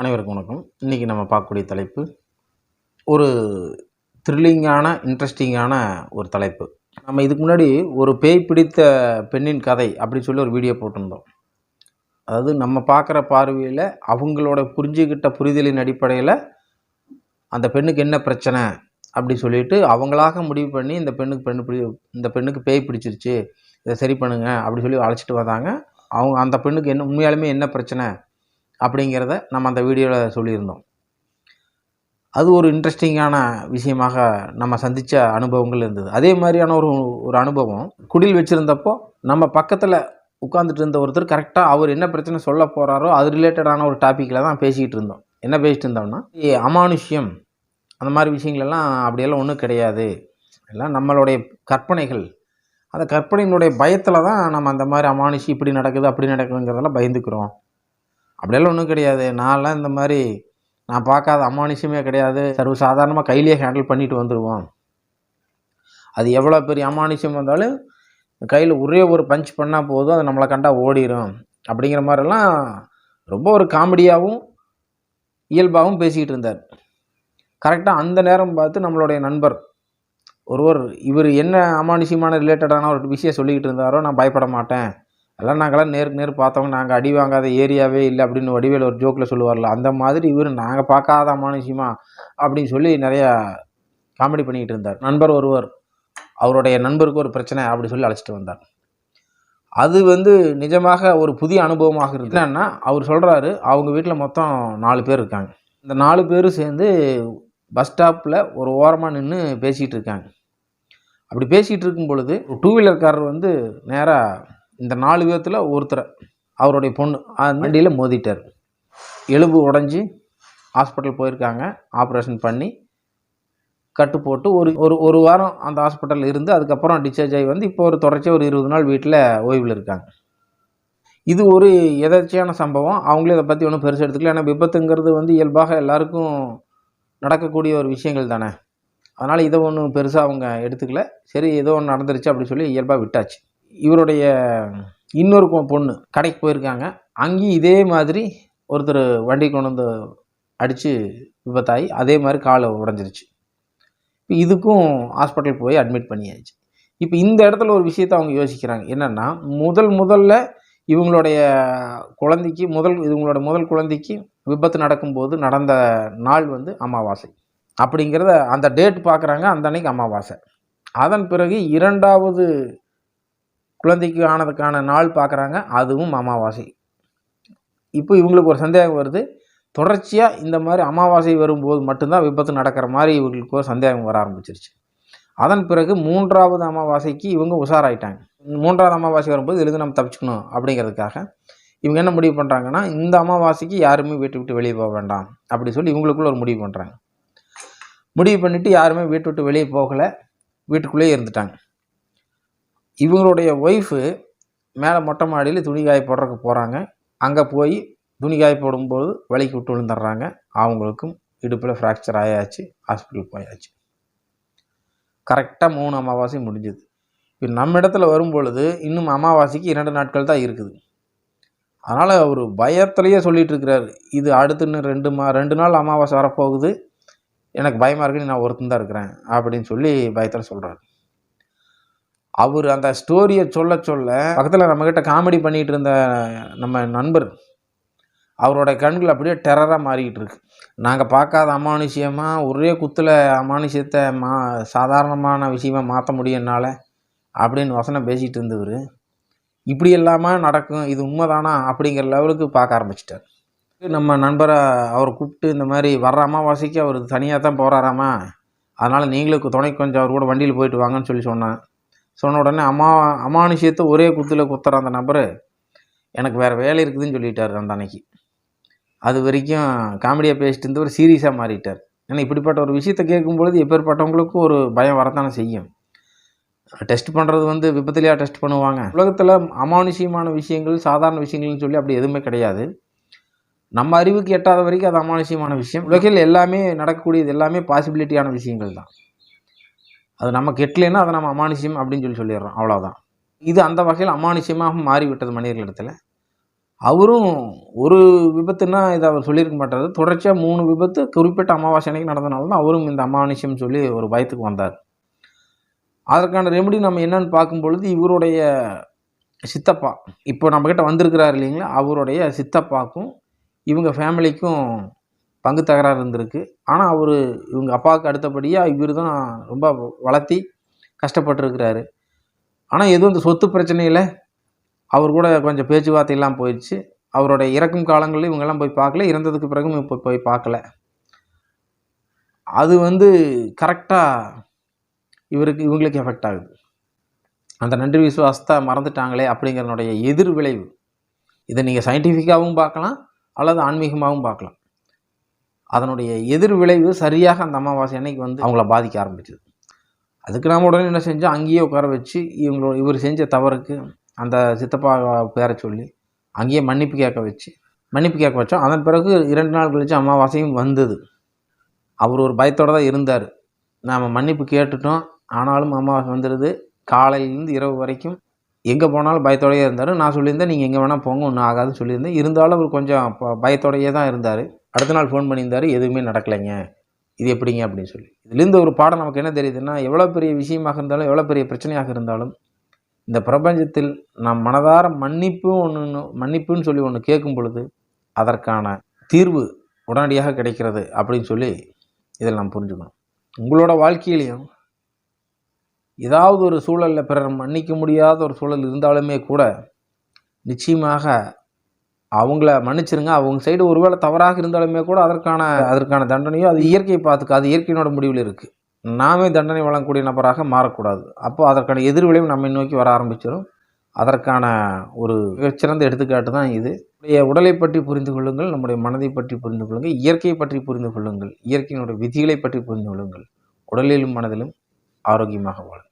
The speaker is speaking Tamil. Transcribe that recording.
அனைவருக்கும் வணக்கம். இன்றைக்கி நம்ம பார்க்கக்கூடிய தலைப்பு ஒரு த்ரில்லிங்கான இன்ட்ரெஸ்டிங்கான ஒரு தலைப்பு. நம்ம இதுக்கு முன்னாடி ஒரு பேய் பிடித்த பெண்ணின் கதை அப்படி சொல்லி ஒரு வீடியோ போட்டிருந்தோம். அதாவது நம்ம பார்க்குற பார்வையில் அவங்களோட புரிஞ்சுக்கிட்ட புரிதலின் அடிப்படையில் அந்த பெண்ணுக்கு என்ன பிரச்சனை அப்படி சொல்லிட்டு அவங்களாக முடிவு பண்ணி இந்த பெண்ணுக்கு பேய் பிடிச்சிருச்சு, இதை சரி பண்ணுங்க அப்படி சொல்லி அழைச்சிட்டு வந்தாங்க. அந்த பெண்ணுக்கு என்ன உண்மையாலுமே என்ன பிரச்சனை அப்படிங்கிறத நம்ம அந்த வீடியோவில் சொல்லியிருந்தோம். அது ஒரு இன்ட்ரெஸ்டிங்கான விஷயமாக நம்ம சந்தித்த அனுபவங்கள் இருந்தது. அதே மாதிரியான ஒரு அனுபவம் குடில் வச்சுருந்தப்போ நம்ம பக்கத்தில் உட்காந்துட்டு இருந்த ஒருத்தர் கரெக்டாக அவர் என்ன பிரச்சனை சொல்ல போகிறாரோ அது ரிலேட்டடான ஒரு டாப்பிக்கில் தான் பேசிக்கிட்டு இருந்தோம். என்ன பேசிகிட்டு இருந்தோம்னா, அமானுஷ்யம் அந்த மாதிரி விஷயங்களெல்லாம் அப்படியெல்லாம் ஒன்றும் கிடையாது, எல்லாம் நம்மளுடைய கற்பனைகள். அந்த கற்பனையினுடைய பயத்தில் தான் நம்ம அந்த மாதிரி அமானுஷ்யம் இப்படி நடக்குது அப்படி நடக்குதுங்கிறதெல்லாம் பயந்துக்கிறோம். அப்படியெல்லாம் ஒன்றும் கிடையாது, நான்லாம் இந்த மாதிரி நான் பார்க்காத அமானுஷ்யமே கிடையாது, சர்வசாதாரணமாக கையிலேயே ஹேண்டில் பண்ணிட்டு வந்துடுவோம். அது எவ்வளோ பெரிய அமானுஷ்யம் வந்தாலும் கையில் ஒரே ஒரு பஞ்ச் பண்ணால் போதும், அது நம்மளை கண்டா ஓடிடும் அப்படிங்கிற மாதிரிலாம் ரொம்ப ஒரு காமெடியாகவும் இயல்பாகவும் பேசிக்கிட்டு இருந்தார். கரெக்டாக அந்த நேரம் பார்த்து நம்மளுடைய நண்பர் ஒருவர் இவர் என்ன அமானுஷ்யமான ரிலேட்டடான ஒரு விஷயம் சொல்லிக்கிட்டு இருந்தாரோ, நான் பயப்பட மாட்டேன், எல்லாம் நாங்களாம் நேருக்கு நேர் பார்த்தவங்க, நாங்கள் அடி வாங்காத ஏரியாவே இல்லை அப்படின்னு வடிவேல் ஒரு ஜோக்கில் சொல்லுவார்ல, அந்த மாதிரி இவர் நாங்கள் பார்க்காத அமானுஷ்யமா அப்படின்னு சொல்லி நிறையா காமெடி பண்ணிக்கிட்டு இருந்தார். நண்பர் ஒருவர் அவருடைய நண்பருக்கு ஒரு பிரச்சனை அப்படி சொல்லி அழைச்சிட்டு வந்தார். அது நிஜமாக ஒரு புதிய அனுபவமாக இருக்குது. என்னன்னா, அவர் சொல்கிறாரு அவங்க வீட்டில் மொத்தம் 4 பேர் இருக்காங்க. இந்த 4 பேரும் சேர்ந்து பஸ் ஸ்டாப்பில் ஒரு ஓரமாக நின்று பேசிகிட்டு இருக்காங்க. அப்படி பேசிகிட்டு இருக்கும் பொழுது டூ வீலர்காரர் நேராக இந்த 4 பேர்த்தில் ஒருத்தரை, அவருடைய பொண்ணு அந்த வண்டியில் மோதிட்டார். எலும்பு உடஞ்சி ஹாஸ்பிட்டல் போயிருக்காங்க, ஆப்ரேஷன் பண்ணி கட்டு போட்டு ஒரு வாரம் அந்த ஹாஸ்பிட்டலில் இருந்து அதுக்கப்புறம் டிஸ்சார்ஜ் ஆகி இப்போ ஒரு தொடர்ச்சியாக ஒரு 20 நாள் வீட்டில் ஓய்வில் இருக்காங்க. இது ஒரு எதர்ச்சியான சம்பவம். அவங்களே இதை பற்றி ஒன்றும் பெருசாக எடுத்துக்கல. ஏன்னா விபத்துங்கிறது இயல்பாக எல்லாருக்கும் நடக்கக்கூடிய ஒரு விஷயங்கள் தானே. அதனால் இதை ஒன்றும் பெருசாக அவங்க எடுத்துக்கல. சரி, ஏதோ ஒன்று நடந்துருச்சு அப்படின்னு சொல்லி இயல்பாக விட்டாச்சு. இவருடைய இன்னொரு பொண்ணு கடைக்கு போயிருக்காங்க. அங்கேயும் இதே மாதிரி ஒருத்தர் வண்டி கொண்டு வந்து அடித்து விபத்தாகி அதே மாதிரி காலை உடஞ்சிருச்சு. இதுக்கும் ஹாஸ்பிட்டல் போய் அட்மிட் பண்ணியாச்சு. இப்போ இந்த இடத்துல ஒரு விஷயத்தை அவங்க யோசிக்கிறாங்க. என்னென்னா, முதல்ல இவங்களுடைய குழந்தைக்கு இவங்களோட முதல் குழந்தைக்கு விபத்து நடக்கும்போது நடந்த நாள் அமாவாசை அப்படிங்கிறத அந்த டேட் பார்க்குறாங்க. அந்த அன்னைக்கு அமாவாசை. அதன் பிறகு 2வது குழந்தைக்கு ஆனதுக்கான நாள் பார்க்குறாங்க, அதுவும் அமாவாசை. இப்போ இவங்களுக்கு ஒரு சந்தேகம் வருது. தொடர்ச்சியாக இந்த மாதிரி அமாவாசை வரும்போது மட்டும்தான் விபத்து நடக்கிற மாதிரி இவங்களுக்கு ஒரு சந்தேகம் வர ஆரம்பிச்சிருச்சு. அதன் பிறகு 3வது அமாவாசைக்கு இவங்க உஷாராயிட்டாங்க. 3வது அமாவாசை வரும்போது இதுலேருந்து நம்ம தப்பிச்சுக்கணும் அப்படிங்கிறதுக்காக இவங்க என்ன முடிவு பண்ணுறாங்கன்னா, இந்த அமாவாசைக்கு யாருமே வீட்டை விட்டு வெளியே போக வேண்டாம் அப்படி சொல்லி இவங்களுக்குள்ள ஒரு முடிவு பண்ணுறாங்க. முடிவு பண்ணிவிட்டு யாருமே வீட்டை விட்டு வெளியே போகலை, வீட்டுக்குள்ளேயே இருந்துட்டாங்க. இவங்களுடைய ஒய்ஃபு மேலே மொட்டை மாடியில் துணி காய போடுறதுக்கு போகிறாங்க. அங்கே போய் துணி காய போடும்போது வலிக்கு விட்டு விழுந்துடுறாங்க. அவங்களுக்கும் இடுப்பில் ஃப்ராக்சர் ஆயாச்சு, ஹாஸ்பிட்டல் போயாச்சு. கரெக்டாக 3 அமாவாசை முடிஞ்சுது. இப்போ நம்ம இடத்துல வரும்பொழுது இன்னும் அமாவாசைக்கு 2 நாட்கள் தான் இருக்குது. அதனால் அவர் பயத்திலேயே சொல்லிகிட்டு இருக்கிறார், இது அடுத்து இன்னும் 2 நாள் அமாவாசை வரப்போகுது, எனக்கு பயமாக இருக்குன்னு நான் ஒருத்தன் தான் இருக்கிறேன் அப்படின்னு சொல்லி பயத்தில் சொல்கிறார். அவர் அந்த ஸ்டோரியை சொல்ல பக்கத்தில் நம்மக்கிட்ட காமெடி பண்ணிகிட்டு இருந்த நம்ம நண்பர், அவரோட கண்கள் அப்படியே டெரராக மாறிக்கிட்டு இருக்கு. நாங்கள் பார்க்காத அமானுஷ்யமாக ஒரே குத்தில் அமானுஷ்யத்தை சாதாரணமான விஷயமாக மாற்ற முடியும் என்னால் அப்படின்னு வசனம் பேசிகிட்டு இருந்தவர், இப்படி இல்லாமல் நடக்கும், இது உண்மைதானா அப்படிங்கிற லெவலுக்கு பார்க்க ஆரம்பிச்சிட்டார். நம்ம நண்பரை அவர் கூப்பிட்டு, இந்த மாதிரி வர்ற அமாவாசைக்கு அவர் தனியாக தான் போகிறாராமா, அதனால் நீங்களும் துணைக்கு கொஞ்சம் அவர் கூட வண்டியில் போயிட்டு வாங்கன்னு சொல்லி சொன்ன உடனே அமானுஷ்யத்தை ஒரே குத்தில் குத்துற அந்த நபர் எனக்கு வேறு வேலை இருக்குதுன்னு சொல்லிட்டார். அந்த அன்னைக்கு அது வரைக்கும் காமெடியாக பேசிட்டு இருந்தவர் சீரியஸாக மாறிட்டார். ஏன்னா இப்படிப்பட்ட ஒரு விஷயத்தை கேட்கும்பொழுது எப்பேற்பட்டவங்களுக்கும் ஒரு பயம் வரத்தானே செய்யும். டெஸ்ட் பண்ணுறது விபத்துலையா டெஸ்ட் பண்ணுவாங்க? உலகத்தில் அமானுஷ்யமான விஷயங்கள் சாதாரண விஷயங்கள்னு சொல்லி அப்படி எதுவுமே கிடையாது. நம்ம அறிவுக்கு எட்டாத வரைக்கும் அது அமானுஷ்யமான விஷயம். உலகில் எல்லாமே நடக்கக்கூடியது எல்லாமே பாசிபிலிட்டியான விஷயங்கள் தான். அது நமக்கு எட்டலைன்னா அதை நம்ம அமானுஷ்யம் அப்படின்னு சொல்லிடுறோம், அவ்வளோதான். இது அந்த வகையில் அமானுஷ்யமாக மாறிவிட்டது மனிதர்களிடத்தில். அவரும் ஒரு விபத்துன்னா இதை அவர் சொல்லியிருக்க மாட்டார். தொடர்ச்சியாக 3 விபத்து குறிப்பிட்ட அமாவாசை அன்னைக்கு நடந்தனால தான் அவரும் இந்த அமானுஷ்யம் சொல்லி ஒரு பயத்துக்கு வந்தார். அதற்கான ரெமெடி நம்ம என்னன்னு பார்க்கும் பொழுது, இவருடைய சித்தப்பா இப்போ நம்மக்கிட்ட வந்திருக்கிறார் இல்லைங்களா, அவருடைய சித்தப்பாக்கும் இவங்க ஃபேமிலிக்கும் பங்கு தகராறு இருந்திருக்கு. ஆனால் இவங்க அப்பாவுக்கு அடுத்தபடியாக இவர் தான் ரொம்ப வளர்த்தி கஷ்டப்பட்டுருக்கிறாரு. ஆனால் எதுவும் இந்த சொத்து பிரச்சனையில் அவர் கூட கொஞ்சம் பேச்சுவார்த்தையெல்லாம் போயிடுச்சு. அவருடைய இறக்கும் காலங்களில் இவங்கெல்லாம் போய் பார்க்கல, இறந்ததுக்கு பிறகும் இப்போ போய் பார்க்கல. அது கரெக்டாக இவங்களுக்கு எஃபெக்ட் ஆகுது. அந்த நன்றி விசுவாசத்தை மறந்துட்டாங்களே அப்படிங்கிறனுடைய எதிர் விளைவு. இதை நீங்கள் சயின்டிஃபிக்காகவும் பார்க்கலாம், அல்லது ஆன்மீகமாகவும் பார்க்கலாம். அதனுடைய எதிர் விளைவு சரியாக அந்த அமாவாசை அன்னைக்கு அவங்கள பாதிக்க ஆரம்பிச்சது. அதுக்கு நாம் உடனே என்ன செஞ்சோம், அங்கேயே உட்கார வச்சு இவர் செஞ்ச தவறுக்கு அந்த சித்தப்பா பேரை சொல்லி அங்கேயே மன்னிப்பு கேட்க வச்சோம். அதன் பிறகு 2 நாள் கழித்து அமாவாசையும் வந்தது. அவர் ஒரு பயத்தோடு தான் இருந்தார். நாம் மன்னிப்பு கேட்டுட்டோம், ஆனாலும் அமாவாசை வந்துடுது. காலையிலேருந்து இரவு வரைக்கும் எங்கே போனாலும் பயத்தோடையே இருந்தார். நான் சொல்லியிருந்தேன், நீங்கள் எங்கே வேணால் போங்க, ஒன்றும் ஆகாதுன்னு சொல்லியிருந்தேன். இருந்தாலும் அவர் கொஞ்சம் பயத்தோடையே தான் இருந்தார். அடுத்த நாள் ஃபோன் பண்ணியிருந்தார், எதுவுமே நடக்கலைங்க, இது எப்படிங்க அப்படின்னு சொல்லி. இதுலேருந்து ஒரு பாடம் நமக்கு என்ன தெரியுதுன்னா, எவ்வளோ பெரிய விஷயமாக இருந்தாலும், எவ்வளோ பெரிய பிரச்சனையாக இருந்தாலும், இந்த பிரபஞ்சத்தில் நாம் மனதார மன்னிப்புன்னு சொல்லி ஒன்று கேட்கும் பொழுது அதற்கான தீர்வு உடனடியாக கிடைக்கிறது அப்படின்னு சொல்லி இதில் நாம் புரிஞ்சுக்கணும். உங்களோட வாழ்க்கையிலையும் ஏதாவது ஒரு சூழலில் பிறர் மன்னிக்க முடியாத ஒரு சூழல் இருந்தாலுமே கூட நிச்சயமாக அவங்கள மன்னிச்சிருங்க. அவங்க சைடு ஒருவேளை தவறாக இருந்தாலுமே கூட அதற்கான தண்டனையோ அது இயற்கையை பார்த்துக்க, அது இயற்கையினோட முடிவில் இருக்குது. நாமே தண்டனை வழங்கக்கூடிய நபராக மாறக்கூடாது. அப்போ அதற்கான எதிர்விளைவு நம்மை நோக்கி வர ஆரம்பிச்சிடும். அதற்கான ஒரு மிகச்சிறந்த எடுத்துக்காட்டு தான் இது. நம்முடைய உடலை பற்றி புரிந்து கொள்ளுங்கள், நம்முடைய மனதை பற்றி புரிந்து கொள்ளுங்கள், இயற்கையை பற்றி புரிந்து கொள்ளுங்கள், இயற்கையினுடைய விதிகளை பற்றி புரிந்து கொள்ளுங்கள். உடலிலும் மனதிலும் ஆரோக்கியமாக வாழுங்கள்.